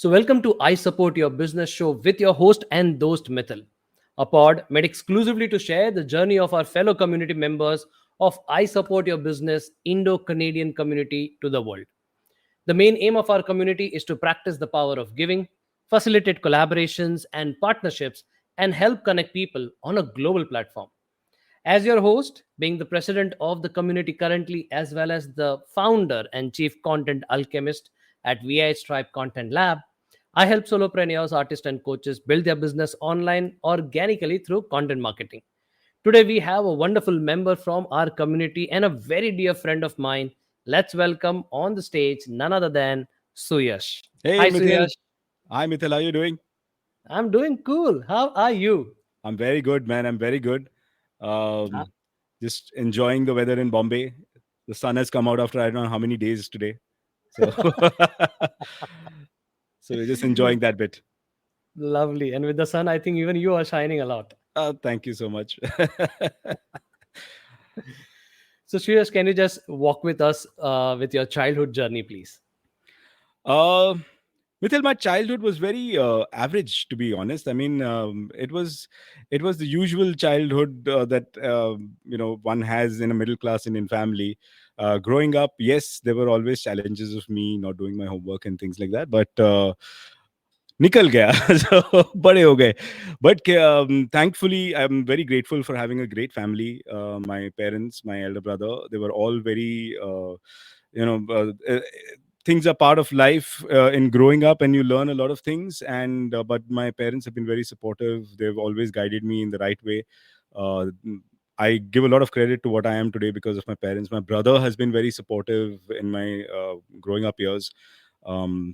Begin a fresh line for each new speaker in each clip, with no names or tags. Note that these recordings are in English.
So, welcome to I Support Your Business show with your host and host Mithil, a pod made exclusively to share the journey of our fellow community members of I Support Your Business Indo Canadian community to the world. The main aim of our community is to practice the power of giving, facilitate collaborations and partnerships, and help connect people on a global platform. As your host, being the president of the community currently, as well as the founder and chief content alchemist at VI Stripe Content Lab, I help solopreneurs, artists, and coaches build their business online organically through content marketing. Today, we have a wonderful member from our community and a very dear friend of mine. Let's welcome on the stage none other than Suyash.
Hey,
Hi,
Mithil.
Suyash.
Hi, Mithil. How you doing?
I'm doing cool. How are you?
I'm very good, man. I'm very good.
Ah,
Um, just enjoying the weather in Bombay. The sun has come out after I don't know how many days today. So, so we're just enjoying that bit.
Lovely. And with the sun, I think even you are shining a lot.
Thank you so much.
So, Shreyas, can you just walk with us with your childhood journey, please?
uh, Mithil, my childhood was very average, to be honest. I mean, it was the usual childhood that one has in a middle class Indian family. Growing up, yes, there were always challenges of me not doing my homework and things like that, but निकल गया so बड़े हो गए but thankfully I'm very grateful for having a great family. My parents, my elder brother, they were all very you know uh, uh, things are part of life in growing up, and you learn a lot of things. And but my parents have been very supportive. They've always guided me in the right way. uh, I give a lot of credit to what I am today because of my parents. My brother has been very supportive in my growing up years.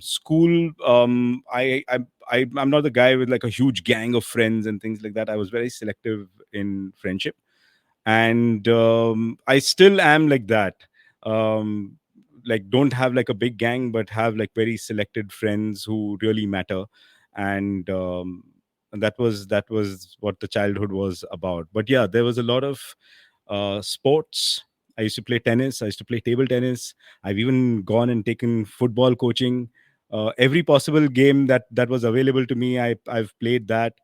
School, I'm not the guy with like a huge gang of friends and things like that. I was very selective in friendship, and I still am like that. Like, don't have like a big gang, but have like very selected friends who really matter. And that was what the childhood was about. But yeah, there was a lot of sports. I used to play tennis. I used to play table tennis. I've even gone and taken football coaching. Every possible game that was available to me, I've played that.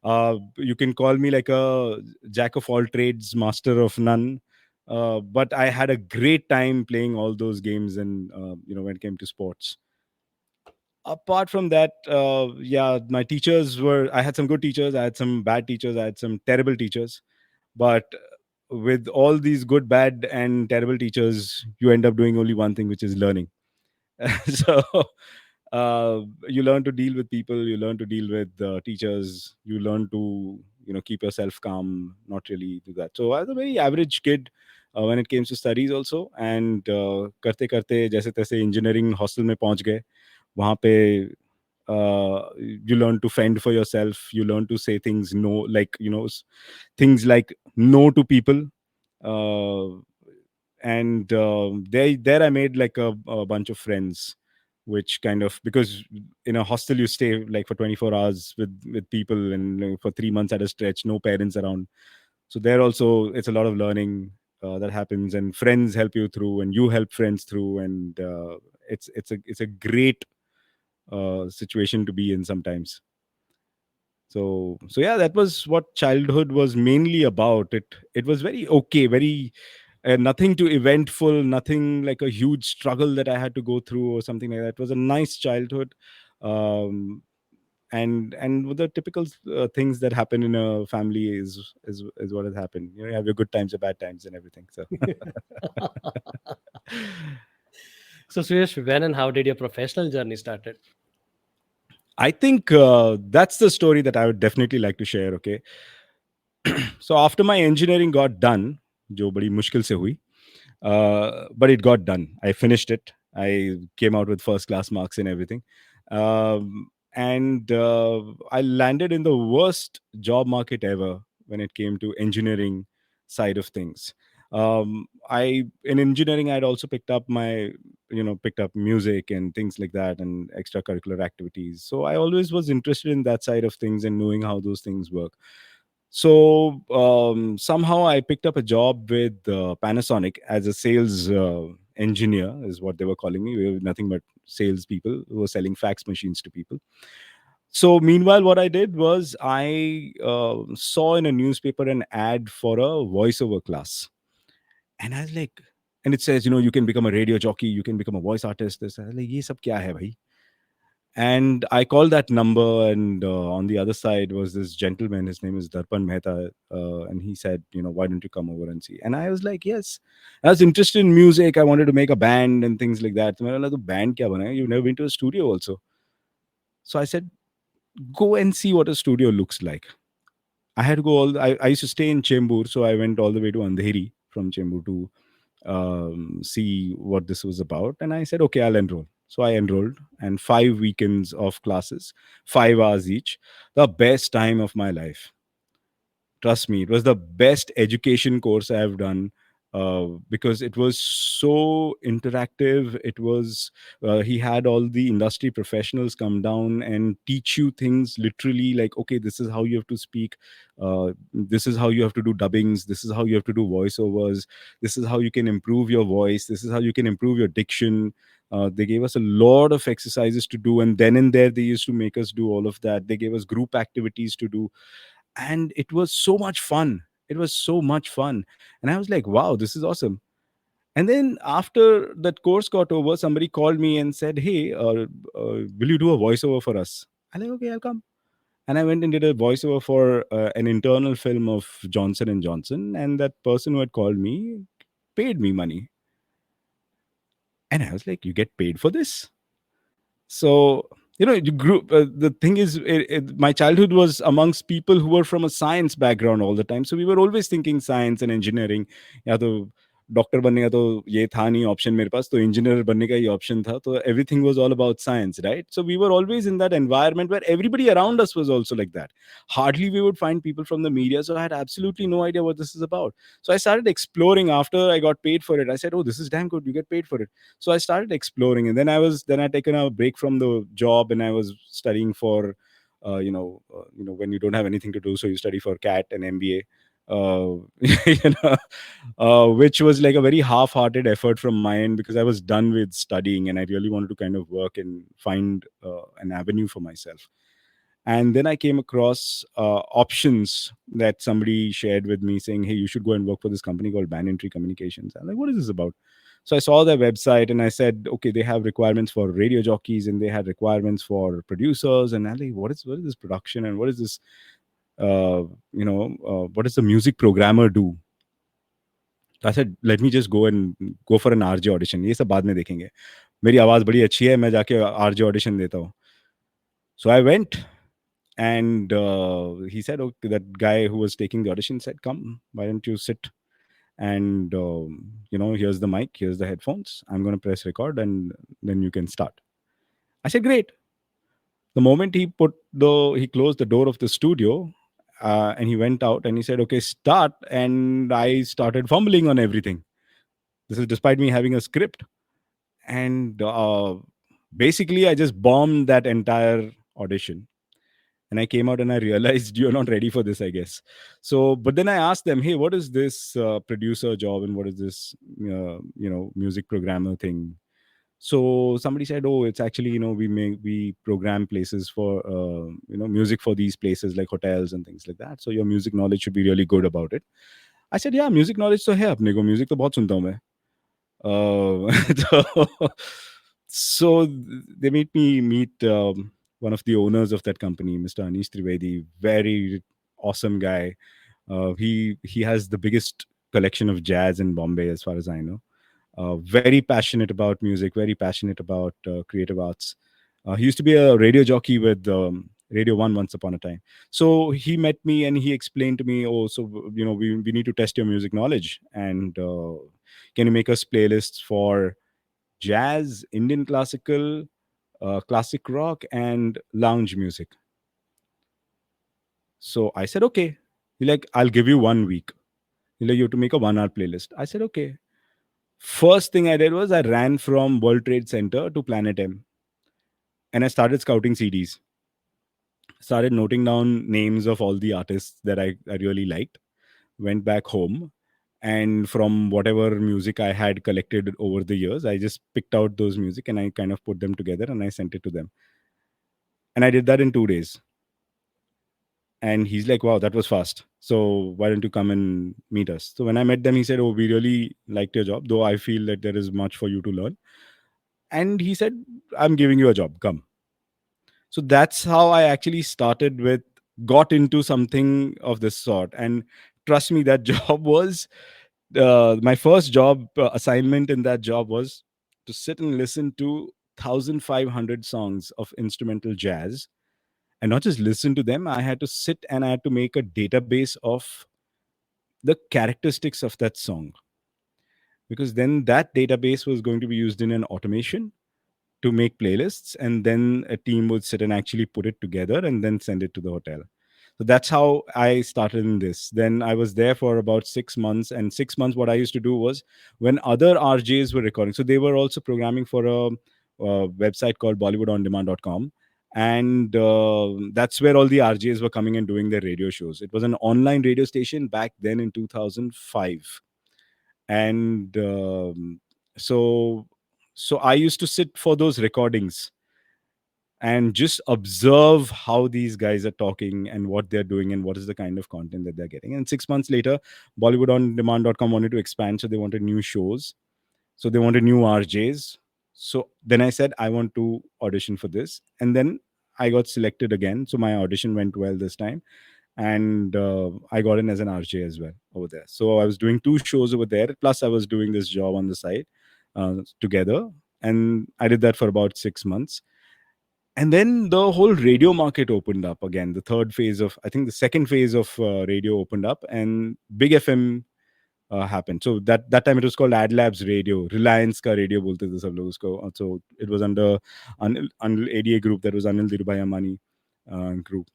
You can call me like a jack of all trades, master of none. But I had a great time playing all those games, and when it came to sports. Apart from that, yeah, my teachers were. I had some good teachers. I had some bad teachers. I had some terrible teachers. But with all these good, bad, and terrible teachers, you end up doing only one thing, which is learning. So you learn to deal with people. You learn to deal with teachers. You learn to keep yourself calm, not really do that. So I was a very average kid when it came to studies also. And करते करते जैसे तैसे engineering hostel में पहुंच गए. वहाँ पे you learn to fend for yourself. You learn to say things no, like things like no to people. uh, and there I made like a bunch of friends, which kind of, because in a hostel you stay like for 24 hours with people, and for 3 months at a stretch, no parents around. So there also it's a lot of learning that happens, and friends help you through, and you help friends through. And it's a great situation to be in sometimes. So yeah, that was what childhood was mainly about. It was very okay, very nothing too eventful, nothing like a huge struggle that I had to go through or something like that. It was a nice childhood. Um, and with the typical things that happen in a family is what has happened. You have your good times, your bad times, and everything. So
So, Suyash, when and how did your professional journey started?
I think that's the story that I would definitely like to share. Okay, so after my engineering got done, जो बड़ी मुश्किल से हुई, but it got done. I finished it. I came out with first class marks and everything. And I landed in the worst job market ever when it came to engineering side of things. I In engineering, I'd also picked up music and things like that, and extracurricular activities. So I always was interested in that side of things and knowing how those things work. So somehow I picked up a job with Panasonic as a sales engineer, is what they were calling me. We were nothing but salespeople who were selling fax machines to people. So meanwhile, what I did was I saw in a newspaper an ad for a voiceover class, and I was like, and it says, you can become a radio jockey, you can become a voice artist. This, I was like, ye sab kya hai bhai? And I called that number, and on the other side was this gentleman. His name is Darpan Mehta, and he said, why don't you come over and see? And I was like, yes. I was interested in music. I wanted to make a band and things like that. So I was like, band kya banaya? You've never been to a studio also. So I said, go and see what a studio looks like. I had to go I used to stay in Chembur, so I went all the way to Andheri from Chembur to see what this was about. And I said, okay, I'll enroll. So I enrolled, and 5 weekends of classes, 5 hours each, the best time of my life. Trust me, it was the best education course I have done, because it was so interactive. It was He had all the industry professionals come down and teach you things literally, like, okay, this is how you have to speak, this is how you have to do dubbings, this is how you have to do voiceovers, this is how you can improve your voice, this is how you can improve your diction. They gave us a lot of exercises to do, and then and there they used to make us do all of that. They gave us group activities to do, and it was so much fun. It was so much fun. And I was like, wow, this is awesome. And then after that course got over, somebody called me and said, hey, will you do a voiceover for us? I'm like, okay, I'll come. And I went and did a voiceover for an internal film of Johnson and Johnson, and that person who had called me paid me money. And I was like, you get paid for this? So, you grew. The thing is, my childhood was amongst people who were from a science background all the time. So we were always thinking science and engineering. या तो doctor बनने का तो ये था नहीं option मेरे पास, तो इंजीनियर बनने का ही ऑप्शन था. तो everything was all about science, right? So we were always in that environment where everybody around us was also like that. Hardly we would find people from the media. So I had absolutely no idea what this is about. So I started exploring after I got paid for it. I said, oh, this is damn good. You get paid for it. So I started exploring, and then I'd taken a break from the job, and I was studying for when you don't have anything to do, so you study for CAT and MBA. You know, which was like a very half-hearted effort from my end, because I was done with studying and I really wanted to kind of work and find an avenue for myself. And then I came across options that somebody shared with me, saying, hey, you should go and work for this company called Banentry Communications. I'm like, what is this about? So I saw their website and I said, okay, they have requirements for radio jockeys and they had requirements for producers. And I'm like, what is this production, and what is this, what does the music programmer do? I said, let me just go for an RJ audition. ये सब बाद में देखेंगे. मेरी आवाज़ बड़ी अच्छी है, मैं जाके RJ audition देता हूँ. So I went, and he said, okay, that guy who was taking the audition said, come, why don't you sit? And here's the mic, here's the headphones, I'm going to press record, and then you can start. I said, great. The moment he closed the door of the studio, and he went out and he said, okay, start. And I started fumbling on everything. This is despite me having a script. And basically I just bombed that entire audition. And I came out and I realized you're not ready for this, I guess. So, but then I asked them, hey, what is this producer job, and what is this music programmer thing? So somebody said, oh, it's actually, we program places for music for these places like hotels and things like that, so your music knowledge should be really good about it. I said, yeah, music knowledge तो है अपने को, music तो बहुत सुनता हूँ मैं. So, so they made me meet one of the owners of that company, Mr. Anish Trivedi. Very awesome guy. He has the biggest collection of jazz in Bombay, as far as I know. Very passionate about music, very passionate about creative arts. He used to be a radio jockey with Radio 1 once upon a time. So he met me and he explained to me, oh, so, we need to test your music knowledge. And can you make us playlists for jazz, Indian classical, classic rock, and lounge music? So I said, okay. He's like, I'll give you 1 week. He's like, you have to make a 1 hour playlist. I said, okay. First thing I did was I ran from World Trade Center to Planet M, and I started scouting CDs. Started noting down names of all the artists that I really liked. Went back home and from whatever music I had collected over the years, I just picked out those music and I kind of put them together and I sent it to them. And I did that in 2 days. And he's like, wow, that was fast. So why don't you come and meet us? So when I met them, he said, oh, we really liked your job, though I feel that there is much for you to learn. And he said, I'm giving you a job, come. So that's how I actually started with, got into something of this sort. And trust me, that job was my first job assignment in that job was to sit and listen to 1,500 songs of instrumental jazz, and not just listen to them. I had to sit and I had to make a database of the characteristics of that song, because then that database was going to be used in an automation to make playlists, and then a team would sit and actually put it together and then send it to the hotel. So that's how I started in this. Then I was there for about 6 months, and 6 months what I used to do was, when other RJs were recording, so they were also programming for a website called bollywoodondemand.com, and that's where all the RJs were coming and doing their radio shows. It was an online radio station back then in 2005. And so so I used to sit for those recordings and just observe how these guys are talking and what they're doing and what is the kind of content that they're getting. And 6 months later, bollywoodondemand.com wanted to expand, so they wanted new shows, so they wanted new RJs. So then I said, I want to audition for this, and then I got selected again. So my audition went well this time, and I got in as an RJ as well over there. So I was doing 2 shows over there, plus I was doing this job on the side together, and I did that for about 6 months. And then the whole radio market opened up again. The third phase of, I think, the second phase of radio opened up, and Big FM happened. So that time it was called Ad Labs Radio. Reliance ka radio bolte the sab log usko. So it was under Anil ADA group. That was Anil Dhirubhai Ambani group.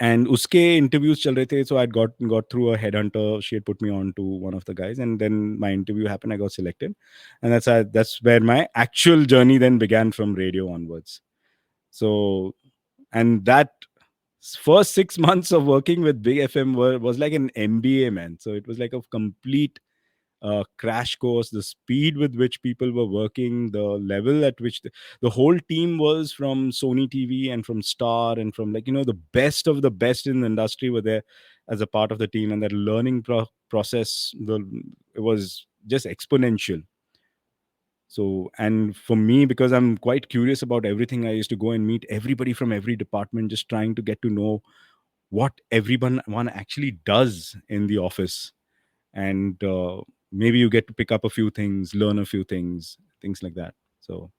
And uske interviews chal rahe the, so I'd got through a headhunter. She had put me on to one of the guys, and then my interview happened. I got selected, and that's where my actual journey then began, from radio onwards. So, and that first 6 months of working with Big FM was like an MBA, man. So it was like a complete crash course. The speed with which people were working, the level at which the whole team was, from Sony TV and from Star and from, like, the best of the best in the industry were there as a part of the team. And that learning process, it was just exponential. So, and for me, because I'm quite curious about everything, I used to go and meet everybody from every department, just trying to get to know what everyone one actually does in the office. And maybe you get to pick up a few things, learn a few things like that. So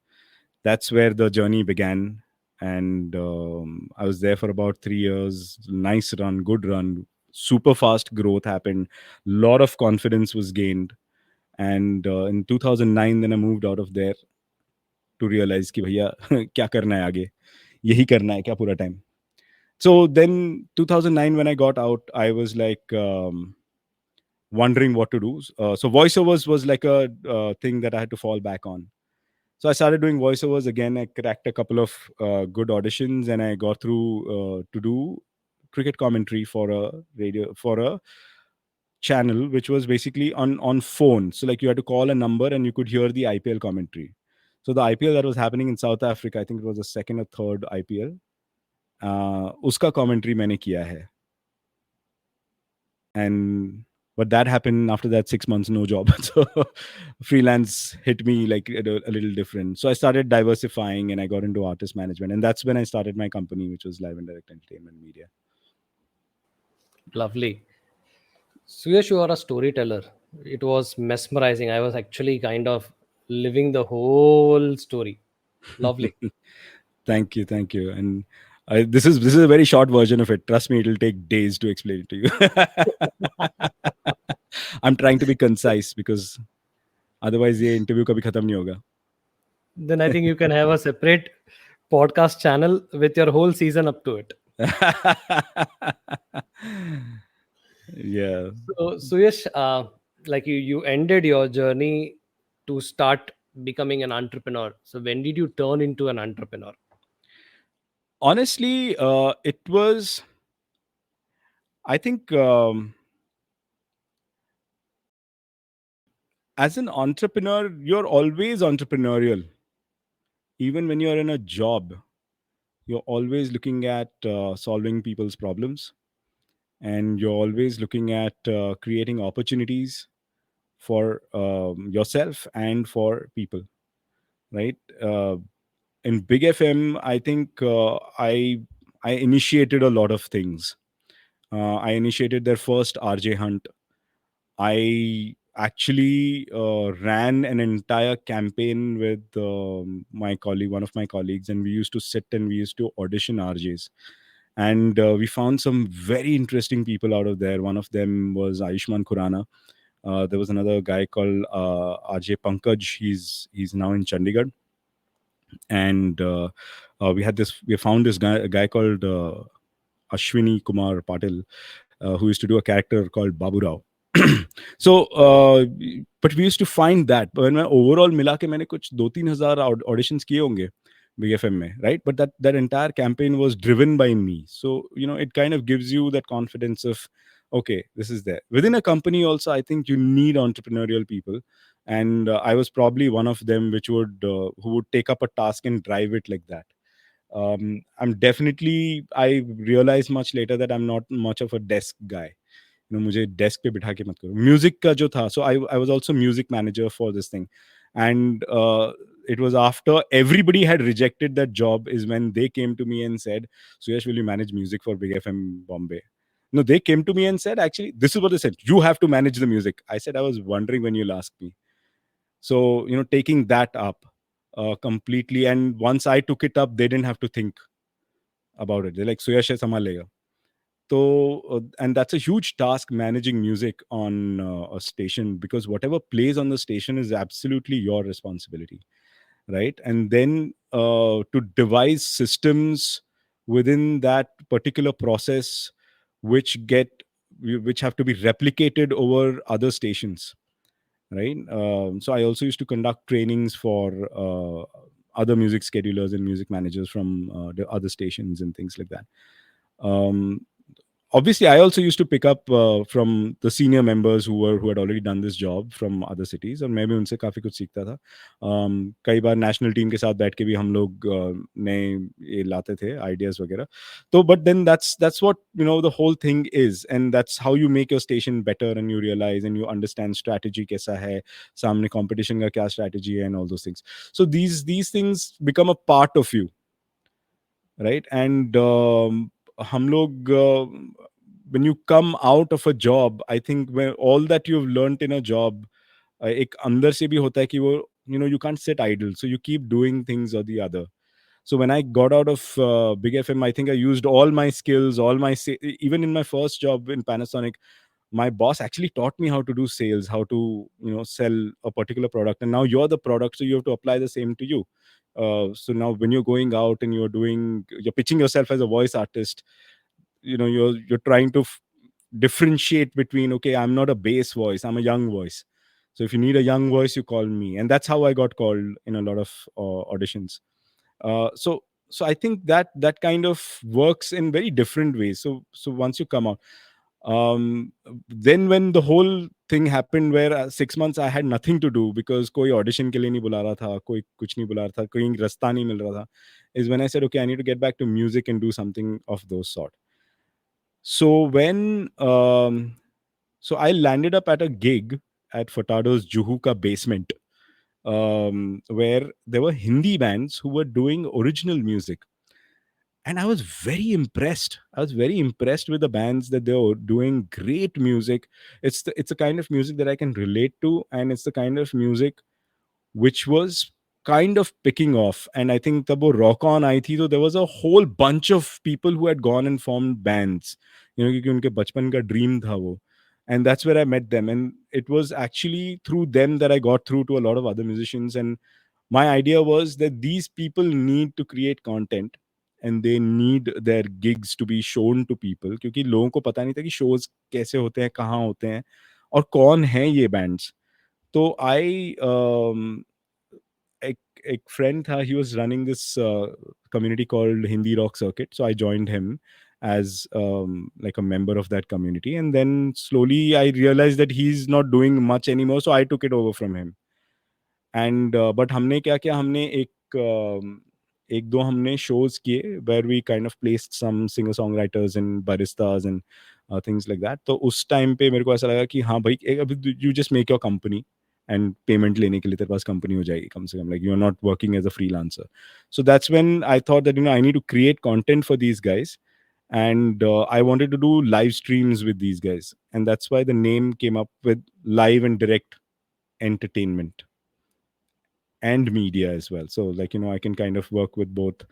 that's where the journey began. And I was there for about 3 years. Nice run, good run, super fast growth happened. Lot of confidence was gained. And in 2009, then I moved out of there to realize कि भैया क्या करना है आगे, यही करना है क्या पूरा time. So then 2009, when I got out, I was like wondering what to do. So voiceovers was like a thing that I had to fall back on. So I started doing voiceovers again. I cracked a couple of good auditions, and I got through to do cricket commentary for a radio, for a channel which was basically on phone. So like you had to call a number and you could hear the IPL commentary. So the IPL that was happening in South Africa, I think it was the second or third IPL. Uska commentary मैंने किया है. And but that happened after that 6 months, no job. So freelance hit me like a little different. So I started diversifying and I got into artist management, and that's when I started my company, which was Live and Direct Entertainment Media.
Lovely. Suyash, you are a storyteller. It was mesmerizing. I was actually kind of living the whole story. Lovely.
Thank you. And this is a very short version of it. Trust me, it'll take days to explain it to you. I'm trying to be concise, because otherwise ये interview कभी खत्म नहीं होगा.
Then I think you can have a separate podcast channel with your whole season up to it.
Yeah.
So, Suyash, like you ended your journey to start becoming an entrepreneur. So, when did you turn into an entrepreneur?
Honestly, it was, I think, as an entrepreneur, you're always entrepreneurial. Even when you're in a job, you're always looking at solving people's problems, and you're always looking at creating opportunities for yourself and for people, right? In Big FM, I think I initiated a lot of things. I initiated their first RJ hunt. I actually ran an entire campaign with my colleague, one of my colleagues, and we used to sit and we used to audition RJs. And we found some very interesting people out of there. One of them was Ayushman Khurana. There was another guy called RJ Pankaj. He's now in Chandigarh. And we found this guy, a guy called Ashwini Kumar Patil, who used to do a character called Babu Rao. So but we used to find that when मैं overall मिला के मैंने कुछ 2-3 हजार auditions किए होंगे Big FM में, right? But that entire campaign was driven by me. So it kind of gives you that confidence of, okay, this is there within a company. Also, I think you need entrepreneurial people, and I was probably one of them which would who would take up a task and drive it like that. I realized much later that I'm not much of a desk guy. मुझे desk पे बिठा के मत करो. Music का जो था, so I was also music manager for this thing. And it was after everybody had rejected that job is when they came to me and said, Suyash, will you manage music for Big FM Bombay? No, they came to me and said, actually, this is what they said: you have to manage the music. I said, I was wondering when you'll ask me. So taking that up completely, and once I took it up, they didn't have to think about it. They're like, Suyash hai, sambhal lega. So, and that's a huge task, managing music on a station, because whatever plays on the station is absolutely your responsibility, right? And then to devise systems within that particular process, which which have to be replicated over other stations, right? So I also used to conduct trainings for other music schedulers and music managers from the other stations and things like that. um, Obviously, I also used to pick up from the senior members who had already done this job from other cities, और मैं भी उनसे काफी कुछ सीखता था. कई बार national team के साथ बैठ के भी हम लोग नए ये लाते थे आइडियाज वगैरह. तो but then that's what the whole thing is, and that's how you make your station better, and you realize and you understand strategy कैसा है, सामने competition का क्या strategy है, and all those things. So these things become a part of you, right? And हम लोग when you come out of a job, I think when all that you've learned in a job, एक अंदर से भी होता है कि वो you can't sit idle, so you keep doing things or the other. So when I got out of Big FM, I think I used all my skills, even in my first job in Panasonic, my boss actually taught me how to do sales, how to sell a particular product, and now you're the product, so you have to apply the same to you. So now when you're going out and you're pitching yourself as a voice artist, you're trying to differentiate between, okay, I'm not a bass voice, I'm a young voice. So if you need a young voice, you call me, and that's how I got called in a lot of auditions. So I think that kind of works in very different ways. So once you come out, um then when the whole thing happened where 6 months I had nothing to do because कोई audition के लिए नहीं बुला रहा था, कोई कुछ नहीं बुला रहा था, कोई रास्ता नहीं मिल रहा था, is when I said, okay, I need to get back to music and do something of those sort. So so I landed up at a gig at Furtado's Juhuka basement, where there were Hindi bands who were doing original music. And I was very impressed. I was very impressed with the bands that they were doing great music. It's a kind of music that I can relate to, and it's the kind of music which was kind of picking off. And I think तब वो rock on आई थी, तो there was a whole bunch of people who had gone and formed bands, क्योंकि उनके बचपन का dream था वो. And that's where I met them, and it was actually through them that I got through to a lot of other musicians. And my idea was that these people need to create content, and they need their gigs to be shown to people, क्योंकि लोगों को पता नहीं था कि shows कैसे होते हैं, कहाँ होते हैं, और कौन हैं ये bands. तो I एक friend था, he was running this community called Hindi Rock Circuit, so I joined him. as like a member of that community. And then slowly I realized that he's not doing much anymore, so I took it over from him. And but हमने क्या किया, हमने एक दो हमने shows किए where we kind of placed some singer songwriters and baristas and things like that. तो उस टाइम पे मेरे को ऐसा लगा कि हाँ भाई, अभी you just make your company and payment लेने के लिए तेरे पास कंपनी हो जाएगी कम से कम, like you are not working as a freelancer. So that's when I thought that I need to create content for these guys, and I wanted to do live streams with these guys, and that's why the name came up with live and direct entertainment and media as well. So like, I can kind of work with both.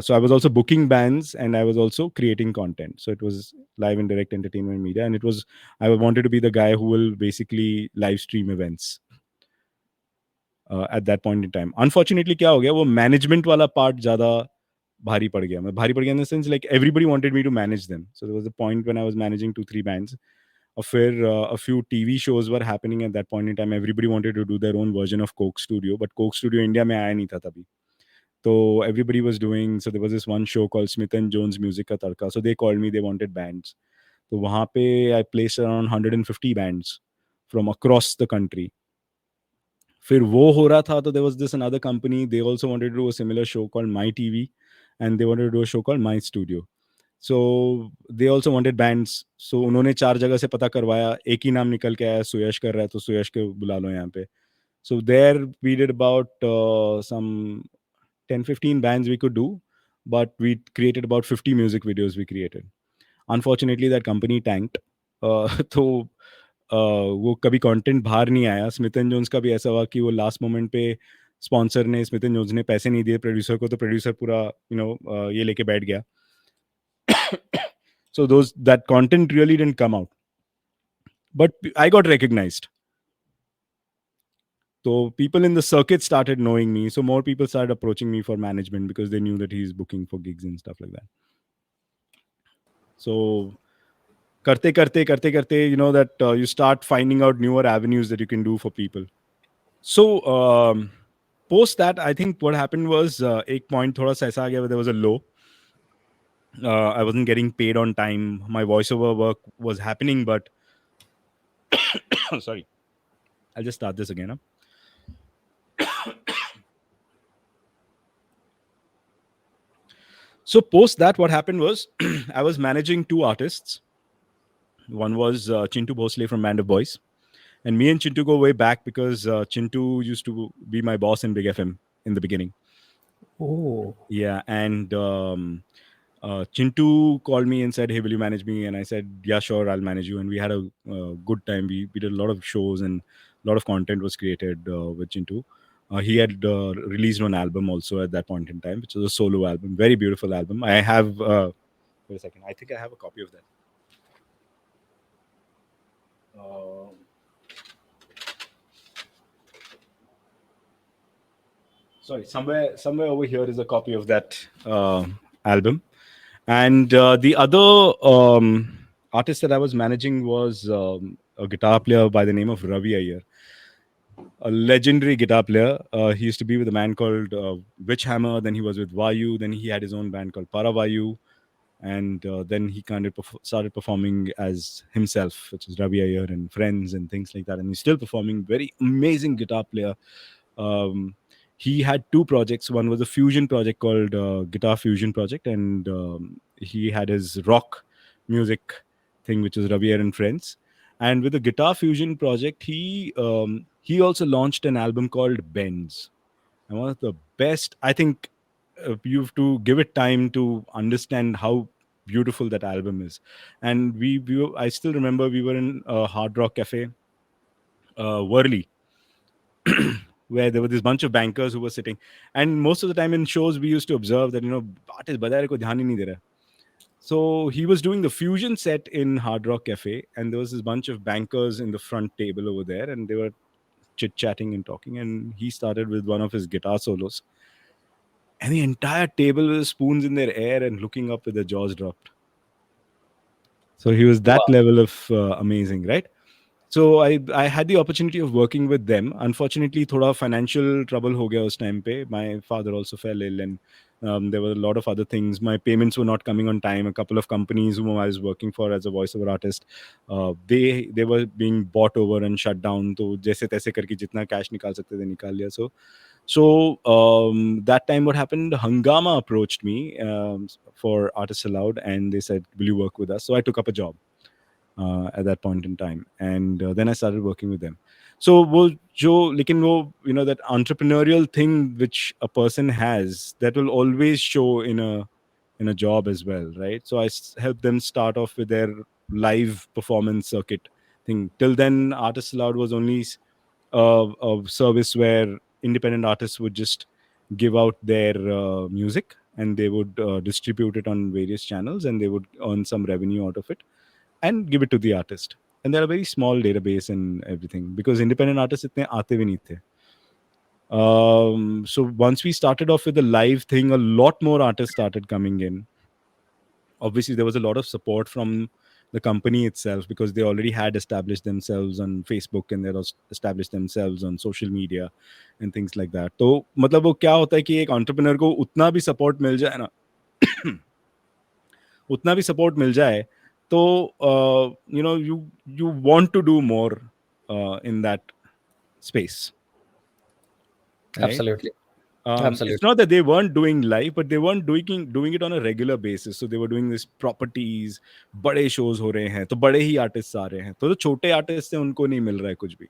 So I was also booking bands and I was also creating content. So it was live and direct entertainment media, and it was, I wanted to be the guy who will basically live stream events at that point in time. Unfortunately क्या हो गया, वो management वाला part ज़्यादा भारी पड़ गया. मैं भारी पड़ गया in the sense like everybody wanted me to manage them. So there was a point when I was managing 2-3 bands. Or a few TV shows were happening at that point in time. Everybody wanted to do their own version of Coke Studio, but Coke Studio India में आया नहीं था तभी. So everybody was doing. So there was this one show called Smith and Jones Music Ka Tadka. So they called me. They wanted bands. So वहाँ पे I placed around 150 bands from across the country. फिर वो हो रहा था, तो there was this another company. They also wanted to do a similar show called My TV, and they wanted to do a show called My Studio. So they also wanted bands. So उन्होंने 4 जगह से पता करवाया, एक ही नाम निकल के आया, सुयश कर रहा है तो सुयश को बुला लो यहाँ पे. So there we did about some 10-15 bands we could do, but we created about 50 music videos we created. Unfortunately that company tanked. तो वो कभी कंटेंट बाहर नहीं आया. स्मिथ एंड जोन्स का भी ऐसा हुआ कि वो लास्ट मोमेंट पे स्पॉन्सर ने, स्मिथ एंड जोन्स ने पैसे नहीं दिए प्रोड्यूसर को, तो प्रोड्यूसर पूरा ये लेके बैठ गया. So that content really didn't come out, but I got recognized. So people in the circuit started knowing me, so more people started approaching me for management because they knew that he's booking for gigs and stuff like that. So karte karte, that you start finding out newer avenues that you can do for people. So post that, I think what happened was ek point thoda sa aisa aa gaya, there was a low. I wasn't getting paid on time. My voiceover work was happening, but sorry, I'll just start this again. So post that, what happened was I was managing 2 artists. One was Chintu Bhosle from Band of Boys, and me and Chintu go way back because Chintu used to be my boss in Big FM in the beginning.
Oh.
Yeah, and Chintu called me and said, "Hey, will you manage me?" And I said, "Yeah, sure, I'll manage you." And we had a good time. We did a lot of shows and a lot of content was created with Chintu. He had released one album also at that point in time, which was a solo album, very beautiful album. I have wait a second, I think I have a copy of that. Sorry, somewhere over here is a copy of that album. And the other artist that I was managing was a guitar player by the name of Ravi Iyer, a legendary guitar player. He used to be with a band called Witchhammer. Then he was with Vayu. Then he had his own band called Paravayu. And then he kind of started performing as himself, which is Ravi Iyer and Friends and things like that. And he's still performing. Very amazing guitar player. He had 2 projects. One was a fusion project called Guitar Fusion Project, and he had his rock music thing, which is Ravi Air and Friends. And with the Guitar Fusion project, he also launched an album called Bends. And one of the best, I think, you have to give it time to understand how beautiful that album is. And I still remember we were in a Hard Rock Cafe, Worli, where there were this bunch of bankers who were sitting. And most of the time in shows, we used to observe that, artist badaye ko dhyan hi nahi de raha. So he was doing the fusion set in Hard Rock Cafe, and there was this bunch of bankers in the front table over there, and they were chit-chatting and talking, and he started with one of his guitar solos. And the entire table with spoons in their air and looking up with their jaws dropped. So he was that level of amazing, right? So I had the opportunity of working with them. Unfortunately, thoda financial trouble ho gaya us time pe. My father also fell ill, and There were a lot of other things. My payments were not coming on time. A couple of companies whom I was working for as a voiceover artist, they were being bought over and shut down. तो जैसे तैसे करके जितना cash निकाल सकते थे निकाल लिया. So that time what happened, Hungama approached me for Artists Allowed, and they said, will you work with us? So I took up a job at that point in time, and then I started working with them. So वो जो लेकिन वो that entrepreneurial thing which a person has, that will always show in a job as well, right? So I helped them start off with their live performance circuit thing. Till then, Artists Allowed was only a service where independent artists would just give out their music, and they would distribute it on various channels, and they would earn some revenue out of it and give it to the artist. And they're a very small database and everything, because independent artists itne aate bhi nahi the. So once we started off with the live thing, a lot more artists started coming in. Obviously there was a lot of support from the company itself, because they already had established themselves on Facebook, and they had established themselves on social media and things like that. तो मतलब वो क्या होता है कि एक entrepreneur को उतना भी support मिल जाए ना, उतना भी support मिल जाए, तो you want to do more in that space, right?
Absolutely. Absolutely.
It's not that they weren't doing live, but they weren't doing it on a regular basis. So they were doing this properties, बड़े shows हो रहे हैं, तो बड़े ही artists आ रहे हैं. तो जो छोटे artists हैं उनको नहीं मिल रहा है कुछ भी.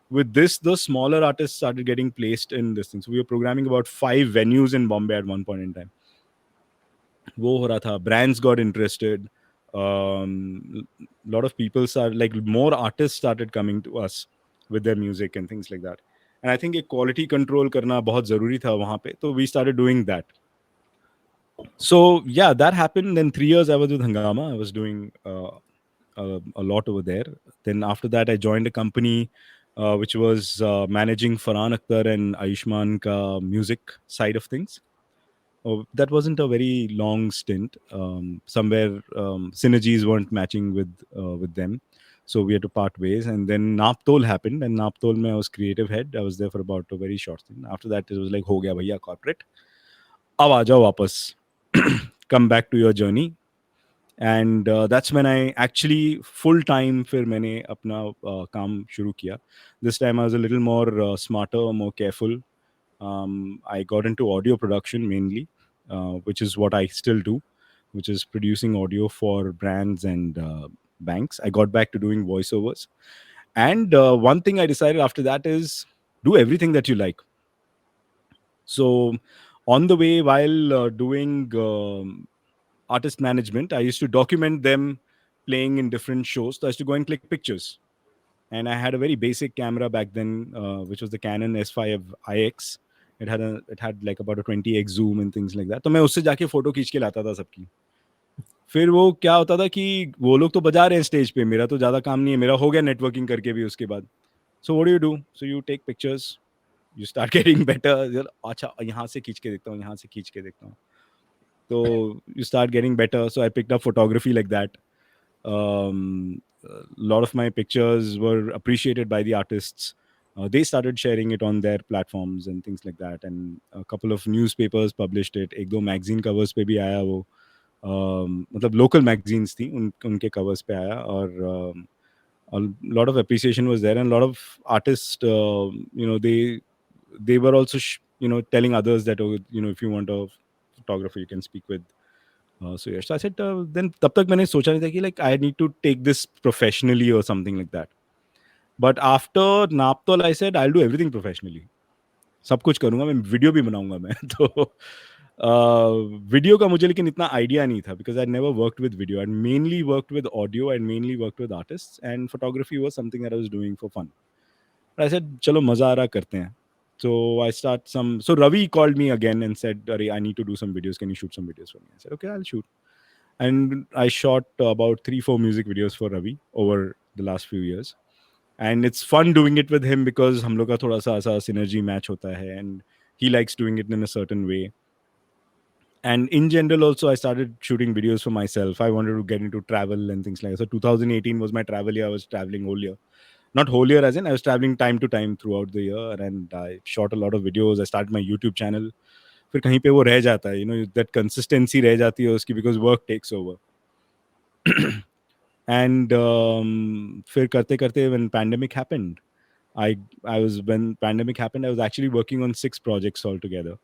With this, the smaller artists started getting placed in this thing. So we were programming about 5 venues in Bombay at one point in time. वो हो रहा था. Brands got interested. Lot of people started, like more artists started coming to us with their music and things like that. And I think एक quality control करना बहुत ज़रूरी था वहाँ पे. So we started doing that. So yeah, that happened. Then 3 years I was with Hungama. I was doing a lot over there. Then after that, I joined a company which was managing Farhan Akhtar and Ayushmann ka music side of things. Oh, that wasn't a very long stint. Somewhere synergies weren't matching with them, so we had to part ways. And then Naptol happened, and Naptol mein I was creative head. I was there for about a very short thing. After that, it was like, "Ho gaya bhaiya corporate. Ab aa jao wapas. Come back to your journey." And that's when I actually full time फिर मैंने अपना काम शुरू किया. This time I was a little more smarter, more careful. I got into audio production mainly, which is what I still do, which is producing audio for brands and banks. I got back to doing voiceovers. And one thing I decided after that is do everything that you like. So, on the way, while doing artist management, I used to document them playing in different shows. So, I used to go and click pictures. And I had a very basic camera back then, which was the Canon S5 IX. It had like about a 20x zoom and things like that. तो मैं उससे जाके photo खींच के लाता था सबकी. फिर वो क्या होता था कि वो लोग तो बजा रहे हैं स्टेज पे, मेरा तो ज्यादा काम नहीं है, मेरा हो गया नेटवर्किंग करके भी उसके बाद. So what do? So you take pictures, you start getting better. अच्छा यहाँ से खींच के देखता हूँ, यहाँ से खींच के देखता हूँ. So you start getting better. So I picked up photography like that. A lot of my pictures were appreciated by the artists. They started sharing it on their platforms and things like that. And a couple of newspapers published it. एक दो magazine covers पे भी आया वो. मतलब local magazines थी, उनके covers पे आया. और a lot of appreciation was there, and a lot of artists, they were also telling others that, oh, if you want a photographer, you can speak with Suyash. So I said, then तब तक मैंने सोचा नहीं था कि like I need to take this professionally or something like that. But after Naptol, I said I'll do everything professionally. सब कुछ करूंगा मैं, वीडियो भी बनाऊंगा मैं. तो वीडियो का मुझे लेकिन इतना आइडिया नहीं था, because I never worked with video. I mainly worked with audio, I mainly worked with artists, and photography was something that I was doing for fun. But I said, चलो मजा आ रहा करते हैं. So so Ravi called me again and said, I need to do some videos. Can you shoot some videos for me? I said, okay, I'll shoot. And I shot about 3-4 music videos for Ravi over the last few years. And it's fun doing it with him because हम लोग का थोड़ा सा ऐसा synergy match होता है, and he likes doing it in a certain way. And in general also, I started shooting videos for myself. I wanted to get into travel and things like that. So 2018 was my travel year. I was traveling whole year. Not whole year as in, I was traveling time to time throughout the year, and I shot a lot of videos. I started my YouTube channel. फिर कहीं पे वो रह जाता है, that consistency रह जाती है उसकी, because work takes over. And फिर करते करते when pandemic happened, I I was when pandemic happened, I was actually working on 6 projects altogether,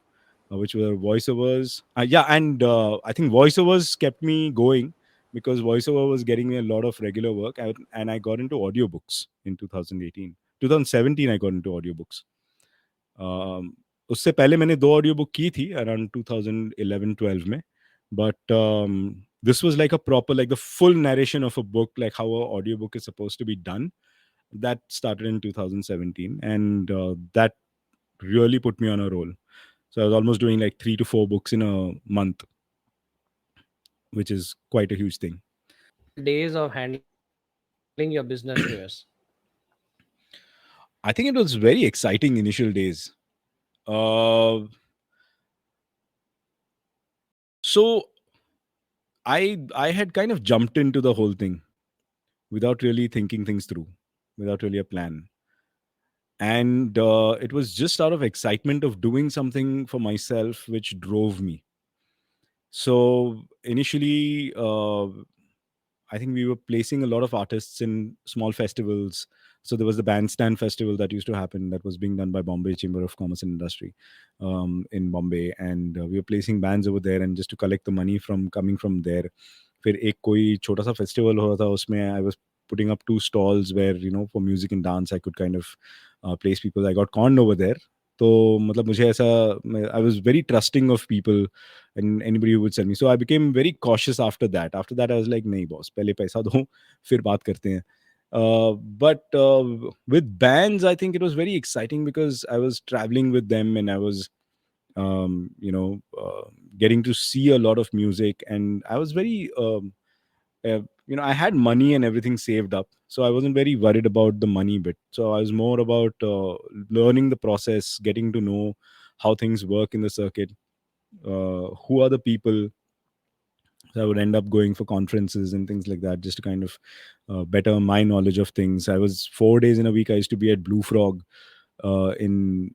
which were voiceovers. Yeah, and I think voiceovers kept me going because voiceover was getting me a lot of regular work, and I got into audiobooks in 2018. 2017 I got into audiobooks. Um, उससे पहले मैंने 2 audio book की थी around 2011-12 में, but this was like a proper, like the full narration of a book, like how a audiobook is supposed to be done. That started in 2017, and that really put me on a roll. So I was almost doing like 3 to 4 books in a month, which is quite a huge thing.
Days of handling your business, Shreyas?
I think it was very exciting initial days. Uh, so I had kind of jumped into the whole thing without really thinking things through, without really a plan. And it was just out of excitement of doing something for myself which drove me. So initially, I think we were placing a lot of artists in small festivals. So there was the Bandstand Festival that used to happen, that was being done by Bombay Chamber of Commerce and Industry in Bombay, and we were placing bands over there, and just to collect the money from coming from there. फिर एक कोई छोटा सा festival हो रहा था, उसमें I was putting up 2 stalls where for music and dance I could kind of place people. I got conned over there. तो मतलब मुझे ऐसा, I was very trusting of people and anybody who would sell me. So I became very cautious after that. After that, I was like, नहीं boss, पहले पैसा दो, फिर बात करते हैं. But with bands, I think it was very exciting because I was traveling with them, and I was, um, you know, uh, getting to see a lot of music, and I was very, I had money and everything saved up, so I wasn't very worried about the money bit. So I was more about learning the process, getting to know how things work in the circuit, who are the people. So I would end up going for conferences and things like that, just to kind of better my knowledge of things. I was 4 days in a week. I used to be at Blue Frog in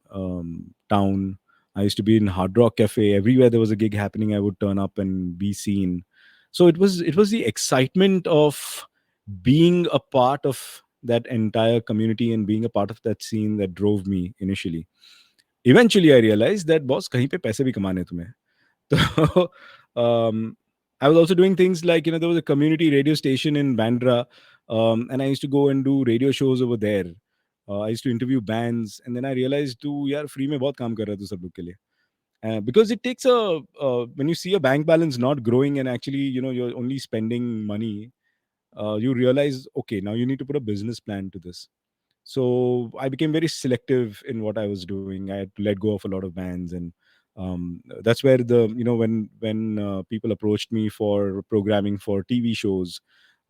town. I used to be in Hard Rock Cafe. Everywhere there was a gig happening, I would turn up and be seen. So it was the excitement of being a part of that entire community and being a part of that scene that drove me initially. Eventually, I realized that boss, कहीं पे पैसे भी कमाने हैं तुम्हें. So I was also doing things like, there was a community radio station in Bandra, and I used to go and do radio shows over there. I used to interview bands, and then I realized, तू यार free में बहुत काम कर रहा है तू सब लोग के लिए. Because it takes when you see a bank balance not growing, and actually, you're only spending money, you realize, okay, now you need to put a business plan to this. So I became very selective in what I was doing. I had to let go of a lot of bands, and that's where the when people approached me for programming for TV shows,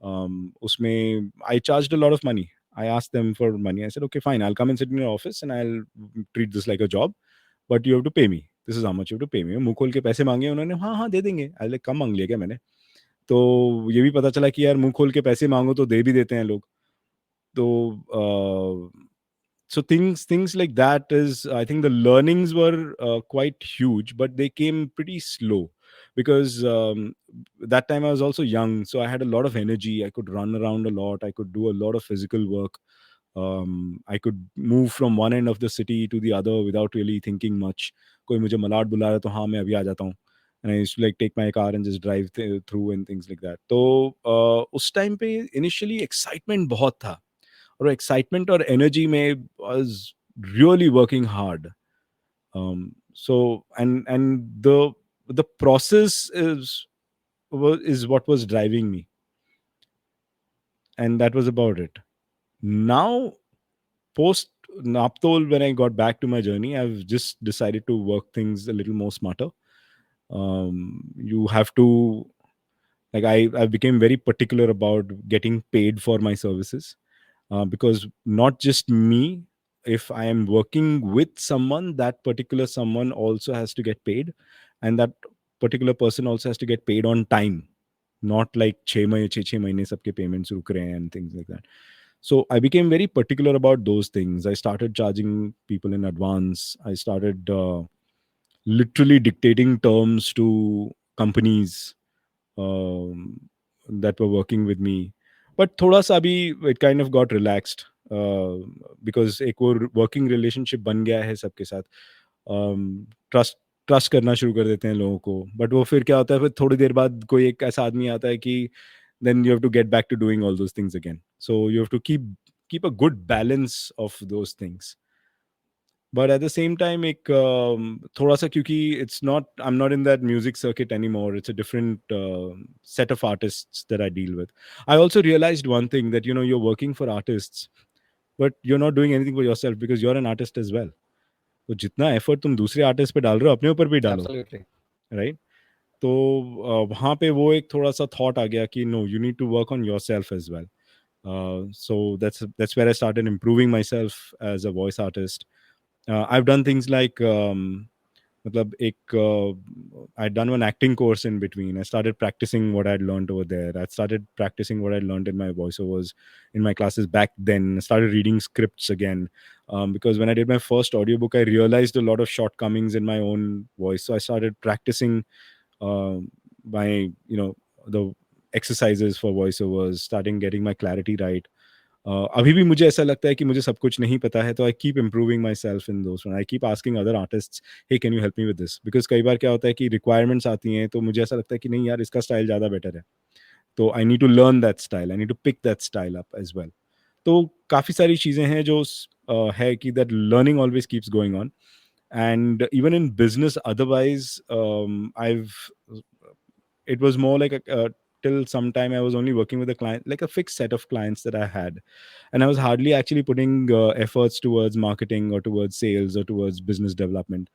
usme I charged a lot of money. I asked them for money. I said, okay, fine, I'll come and sit in your office and I'll treat this like a job, but you have to pay me. This is how much you have to pay me. मुंह खोल के पैसे मांगे उन्होंने, हाँ हाँ दे देंगे. I like, कम मांग लिया क्या मैंने? तो ये भी पता चला कि यार मुंह खोल के पैसे मांगो तो दे भी देते हैं लोग. तो so things like that is, I think the learnings were quite huge, but they came pretty slow because that time I was also young, so I had a lot of energy. I could run around a lot. I could do a lot of physical work. I could move from one end of the city to the other without really thinking much. कोई मुझे मलाड बुला रहा है तो हाँ मैं अभी आ जाता हूँ. And I used to like take my car and just drive through and things like that. तो उस time पे initially excitement बहुत था, और excitement or energy में was really working hard. So and the process is what was driving me, and that was about it. Now, post Naptol, when I got back to my journey, I've just decided to work things a little more smarter. You have to, like, I became very particular about getting paid for my services, because not just me, if I am working with someone, that particular someone also has to get paid, and that particular person also has to get paid on time, not like 6 महीने सबके payments रुक रहे हैं and things like that. So I became very particular about those things. I started charging people in advance. I started literally dictating terms to companies um, that were working with me. But thoda sa bhi it kind of got relaxed because एक वो working relationship बन गया है सबके साथ. Trust trust करना शुरू कर देते हैं लोगों को. बट वो फिर क्या होता है, फिर थोड़ी देर बाद कोई एक ऐसा आदमी आता है कि then you have to get back to doing all those things again. So you have to keep a good balance of those things. But at the same time एक थोड़ा सा, क्योंकि it's not, I'm not in that music circuit anymore. It's a different set of artists that I deal with. I also realized one thing, that you're working for artists, but you're not doing anything for yourself because you're an artist as well. तो जितना effort तुम दूसरे artist पे डाल रहे हो, अपने ऊपर भी डालो.
Absolutely.
राइट. तो वहाँ पे वो एक थोड़ा सा थॉट आ गया कि no, you need to work on yourself as well. So that's where I started improving myself as a voice artist. I've done things like मतलब एक I'd done one acting course in between. I started practicing what I'd learned over there. I started practicing what I'd learned in my voiceovers in my classes back then. I started reading scripts again, because when I did my first audiobook, I realized a lot of shortcomings in my own voice. So I started practicing my the exercises for voiceovers, starting getting my clarity right. अभी भी मुझे ऐसा लगता है कि मुझे सब कुछ नहीं पता है, तो I keep improving myself in those. I keep asking other artist, hey can you help me with this, because कई बार क्या होता है कि रिक्वायरमेंट्स आती हैं, तो मुझे ऐसा लगता है कि नहीं यार, इसका स्टाइल ज़्यादा बेटर है. तो I need to learn that style, I need to pick that style up as well. तो काफ़ी सारी चीज़ें हैं जो है कि that learning always keeps going on. And even in business otherwise, I've it was more like till some time I was only working with a client, like a fixed set of clients that I had, and I was hardly actually putting efforts towards marketing or towards sales or towards business development.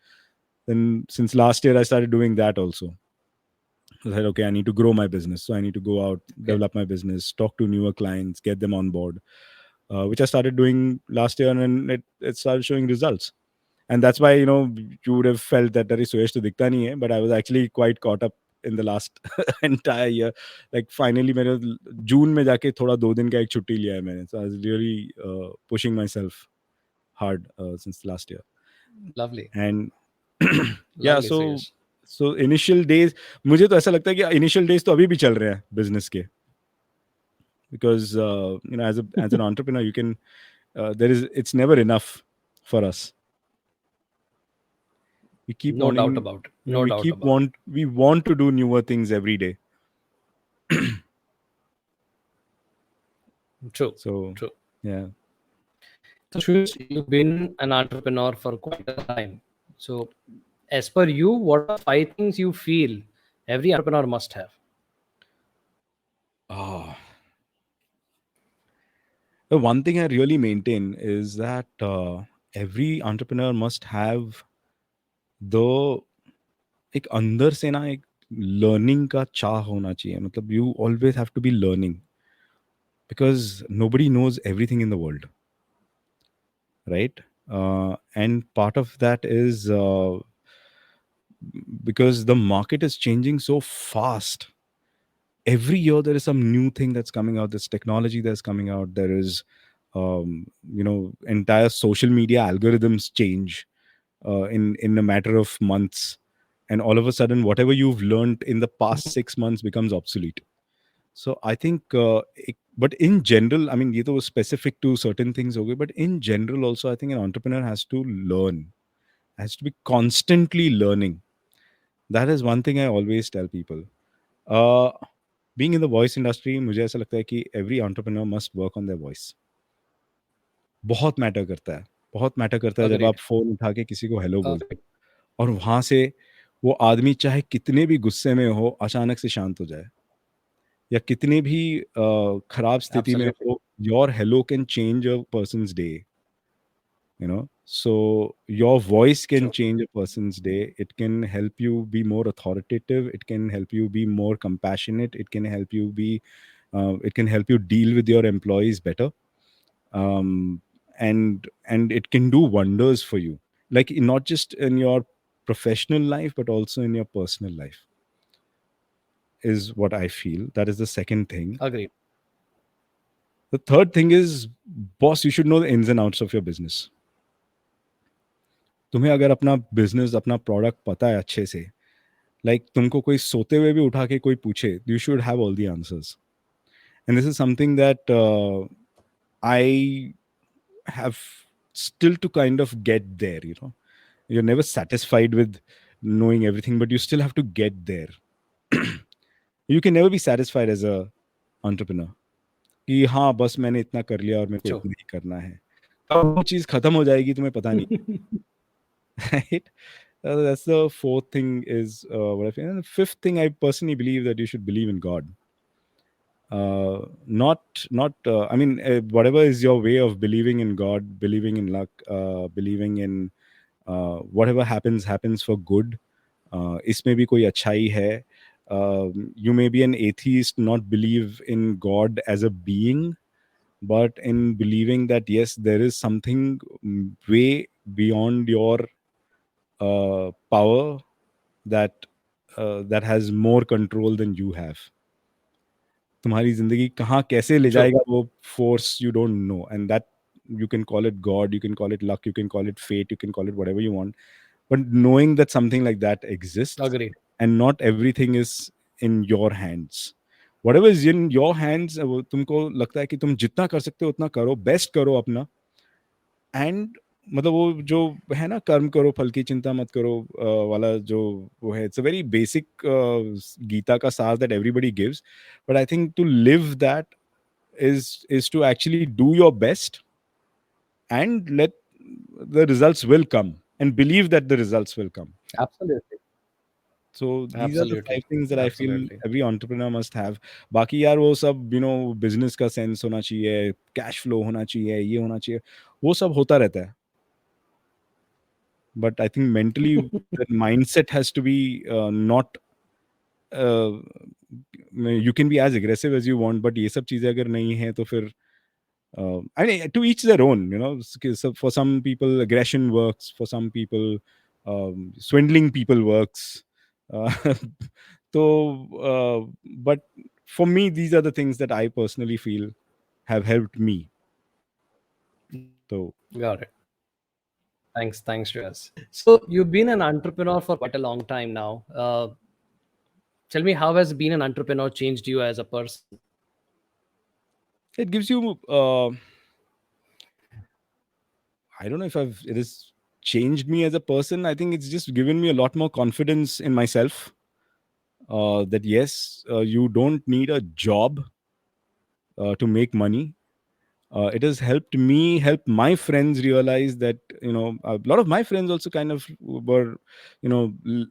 Then since last year I started doing that also. I said, okay, I need to grow my business, so I need to go out,
Okay.
develop my business, talk to newer clients, get them on board, which I started doing last year, and then it started showing results. And that's why you would have felt that there is Suyash to दिखता नहीं है, but I was actually quite caught up in the last entire year. Like finally मैंने जून में जाके थोड़ा 2 दिन का एक छुट्टी लिया है मैंने. So I was really pushing myself hard since last year.
Lovely.
And yeah,
Lovely,
so
Suyash.
initial days, मुझे तो ऐसा लगता है कि initial days तो अभी भी चल रहे हैं business के, because as an entrepreneur you can it's never enough for us. We keep
No doubt
wanting,
about it. No doubt about
we want to do newer things every day.
it. True.
So
True.
yeah.
So, Suyash, you've been an entrepreneur for quite a time. So, as per you, what are 5 things you feel every entrepreneur must have?
Oh. The one thing I really maintain is that every entrepreneur must have the एक अंदर से ना एक learning का चाह होना चाहिए. मतलब you always have to be learning, because nobody knows everything in the world, right? And part of that is because the market is changing so fast. Every year there is some new thing that's coming out. There's technology that's coming out. There is entire social media algorithms change in a matter of months, and all of a sudden whatever you've learned in the past 6 months becomes obsolete. So I think but in general, I mean, ये तो specific to certain things हो गए, but in general also I think an entrepreneur has to learn, has to be constantly learning. That is one thing I always tell people. uh, Being in the voice industry, मुझे ऐसा लगता है कि every entrepreneur must work on their voice. बहुत matter करता है. बहुत matter करता है जब
Agreed.
आप फोन उठा के किसी को हेलो बोलते
Agreed.
हो, और वहां से वो आदमी चाहे कितने भी गुस्से में हो, अचानक से शांत हो जाए, या कितने भी खराब स्थिति में
Absolutely.
हो, your hello can change a person's day. So your voice can
True.
change a person's day. It can help you be more authoritative. It can help you be more compassionate. It can help you be it can help you deal with your employees better. And it can do wonders for you, like not just in your professional life but also in your personal life, is what I feel. That is the second thing.
Agreed.
The third thing is, boss, you should know the ins and outs of your business. तुम्हें अगर अपना business, अपना product पता है अच्छे से, like तुमको कोई सोते हुए भी उठा के कोई पूछे, you should have all the answers. And this is something that I have still to kind of get there, you know. You're never satisfied with knowing everything, but you still have to get there. You can never be satisfied as a entrepreneur कि हाँ बस मैंने इतना कर लिया और मेरे को
True.
इतना ही करना है. कब वो चीज़ खत्म हो जाएगी तुम्हें पता नहीं. Right? That's the fourth thing is what I feel. And the fifth thing, I personally believe that you should believe in God. Not I mean, whatever is your way of believing in God, believing in luck, believing in whatever happens for good. इसमें भी कोई अच्छाई है. You may be an atheist, not believe in God as a being, but in believing that yes, there is something way beyond your power, that that has more control than you have. तुम्हारी जिंदगी कहाँ कैसे ले
True.
जाएगा वो force you don't know, and that you can call it God, you can call it luck, you can call it fate, you can call it whatever you want, but knowing that something like that exists,
Agreed.
and not everything is in your hands. Whatever is in your hands, वो तुमको लगता है कि तुम जितना कर सकते हो उतना करो, बेस्ट करो अपना. एंड मतलब वो जो है ना, कर्म करो फल की चिंता मत करो वाला जो वो है, it's a very basic Gita का सार that everybody gives, but I think to live that is to actually do your best and let the results will come, and believe that the results will come.
Absolutely.
So these are the five
Absolutely.
things that I feel
Absolutely.
every entrepreneur must have. बाकी यार वो सब business का sense होना चाहिए, cash flow होना चाहिए, ये होना चाहिए, वो सब होता रहता है. But I think mentally that mindset has to be not uh, you can be as aggressive as you want, but ये सब चीजें अगर नहीं है तो फिर I mean, to each their own, you know. So for some people aggression works, for some people swindling people works. uh, so but for me these are the things that I personally feel have helped me. So
Got it. Thanks, Shreyas. So you've been an entrepreneur for quite a long time now. Tell me, how has being an entrepreneur changed you as a person?
it gives you I don't know if it has changed me as a person. I think it's just given me a lot more confidence in myself. That yes, you don't need a job to make money. It has helped me help my friends realize that, a lot of my friends also kind of were,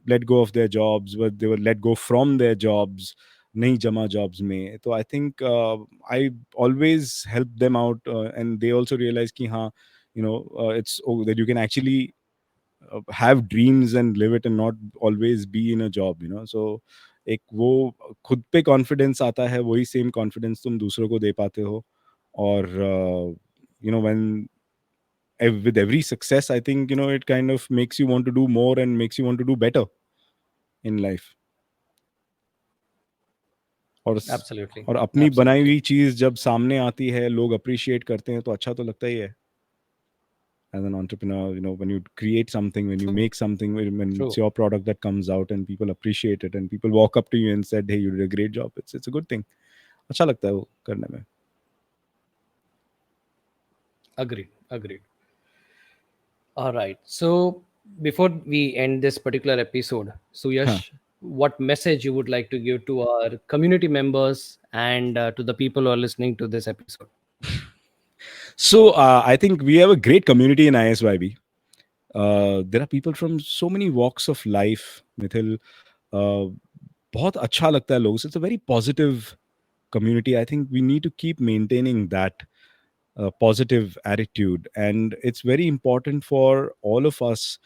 let go of their jobs, but they were let go from their jobs, nahi jama jobs mein. So I think I always help them out, and they also realize ki ha, that you can actually have dreams and live it and not always be in a job, so एक वो खुद पे confidence आता है, वही same confidence तुम दूसरों को दे पाते हो. Or when with every success, I think it kind of makes you want to do more and makes you want to do better in life. और
Absolutely.
और अपनी बनाई
Absolutely.
हुई चीज जब सामने आती है, लोग अप्रिशिएट करते हैं, तो अच्छा तो लगता ही है. As an entrepreneur, when you create something, when you make something, when it's
True.
your product that comes out and people appreciate it and people walk up to you and said, hey, you did a great job, it's a good thing. अच्छा लगता है वो करने में.
Agreed. Agreed. All right. So before we end this particular episode,
हाँ.
Suyash, what message you would like to give to our community members and to the people who are listening to this episode?
So I think we have a great community in ISYB. There are people from so many walks of life, Mithil. Uh, बहुत अच्छा लगता है लोगों से. It's a very positive community. I think we need to keep maintaining that positive attitude, and it's very important for all of us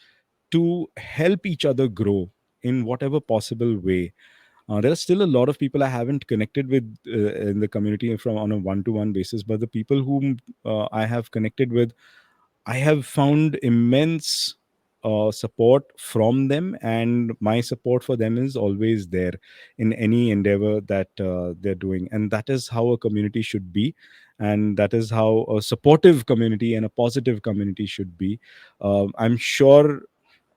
to help each other grow in whatever possible way. There are still a lot of people I haven't connected with in the community from on a one-to-one basis, but the people whom I have connected with, I have found immense support from them, and my support for them is always there in any endeavor that they're doing, and that is how a community should be. and that is how a supportive community and a positive community should be. I'm sure,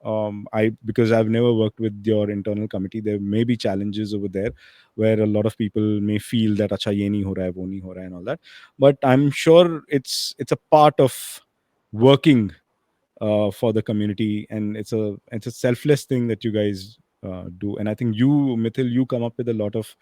I because I've never worked with your internal committee, there may be challenges over there where a lot of people may feel that acha ye nahi ho raha hai, wo nahi ho raha hai, and all that. But I'm sure it's a part of working for the community, and it's a selfless thing that you guys do. And I think you, Mithil, you come up with a lot of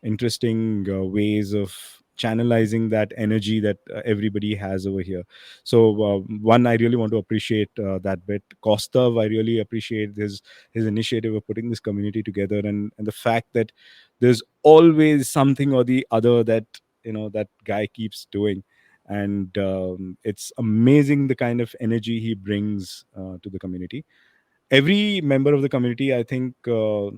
interesting ways of channelizing that energy that everybody has over here. So one, I really want to appreciate that bit. Kostav, I really appreciate his initiative of putting this community together, and the fact that there's always something or the other that that guy keeps doing. And it's amazing the kind of energy he brings to the community. Every member of the community, I think,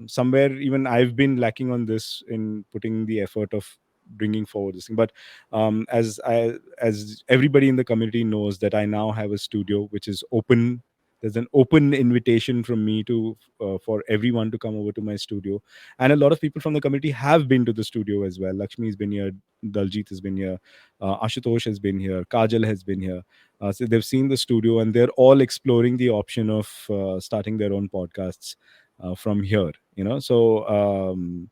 somewhere even I've been lacking on this in putting the effort of bringing forward this thing. But as everybody in the community knows, that I now have a studio which is open. There's an open invitation from me to for everyone to come over to my studio, and a lot of people from the community have been to the studio as well. Lakshmi's been here, Daljit has been here, Ashutosh has been here, Kajal has been here. So they've seen the studio, and they're all exploring the option of starting their own podcasts from here. So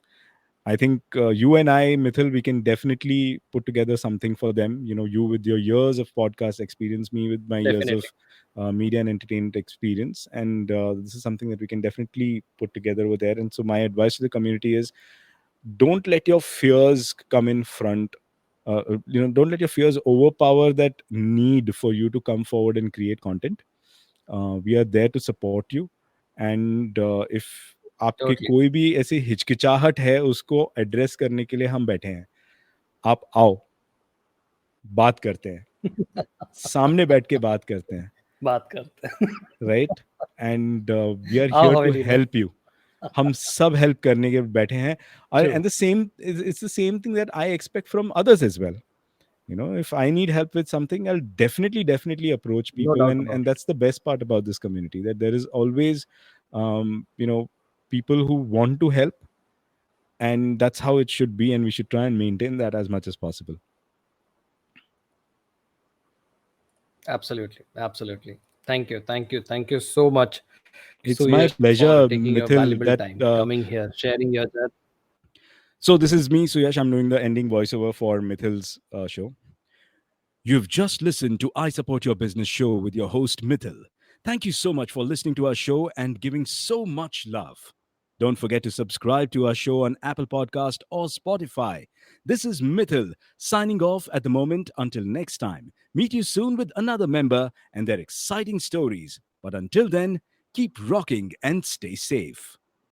I think you and I, Mithil, we can definitely put together something for them. You with your years of podcast experience, me with my years of
Definitely.
media and entertainment experience, and this is something that we can definitely put together over there. And so my advice to the community is, don't let your fears come in front. Don't let your fears overpower that need for you to come forward and create content. We are there to support you, and if आपके
Totally.
कोई भी ऐसी हिचकिचाहट है, उसको address करने के लिए हम बैठे हैं. आप आओ, बात करते हैं, सामने बैठ के बात करते हैं,
बात करते हैं.
Right? And we are
How
here to
Haveli does.
Help you. हम सब हेल्प करने के बैठे हैं.
True.
And the same, it's the same thing that I expect from others as well. If I need help with something, I'll definitely approach
No
people.
doubt
And
about it.
that's the best part about this community, that there is always um, you know people who want to help, and that's how it should be, and we should try and maintain that as much as possible.
Absolutely. Absolutely. Thank you. Thank you. Thank you so much,
It's my
Suyash, for
pleasure,
taking your
Mithil,
valuable
that
time, coming here, sharing your journey.
so this is me, Suyash. I'm doing the ending voiceover for Mithil's show. You've just listened to I Support Your Business show with your host, Mithil. Thank you so much for listening to our show and giving so much love. Don't forget to subscribe to our show on Apple Podcast or Spotify. This is Mithil signing off at the moment. Until next time, meet you soon with another member and their exciting stories. But until then, keep rocking and stay safe.